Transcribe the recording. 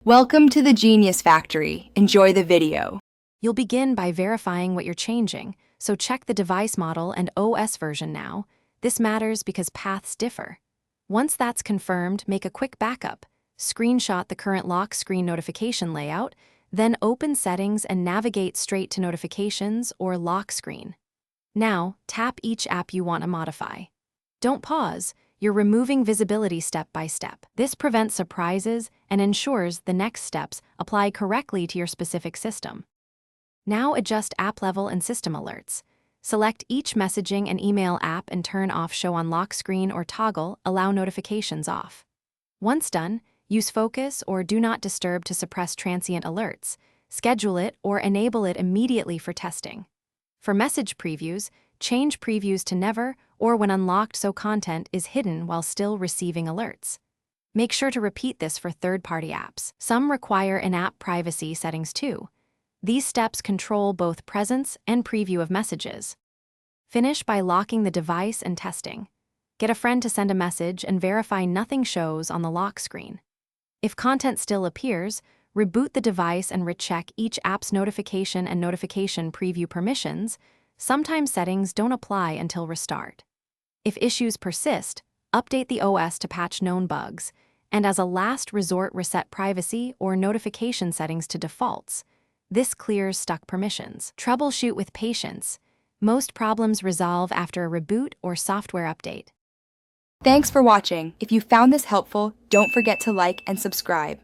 Welcome to the Genius Factory. Enjoy the video. You'll begin by verifying what you're changing, so check the device model and OS version now. This matters because paths differ. Once that's confirmed, make a quick backup. Screenshot the current lock screen notification layout, then open Settings and navigate straight to Notifications or Lock Screen. Now, tap each app you want to modify. Don't pause. You're removing visibility step by step. This prevents surprises and ensures the next steps apply correctly to your specific system. Now adjust app level and system alerts. Select each messaging and email app and turn off Show on Lock Screen or toggle Allow Notifications off. Once done, use Focus or Do Not Disturb to suppress transient alerts. Schedule it or enable it immediately for testing. For message previews, change previews to never or when unlocked so content is hidden while still receiving alerts. Make sure to repeat this for third-party apps. Some require in-app privacy settings too. These steps control both presence and preview of messages. Finish by locking the device and testing. Get a friend to send a message and verify nothing shows on the lock screen. If content still appears, reboot the device and recheck each app's notification and notification preview permissions. Sometimes settings don't apply until restart. If issues persist, update the OS to patch known bugs, and as a last resort, reset privacy or notification settings to defaults. This clears stuck permissions. Troubleshoot with patience. Most problems resolve after a reboot or software update. Thanks for watching. If you found this helpful, don't forget to like and subscribe.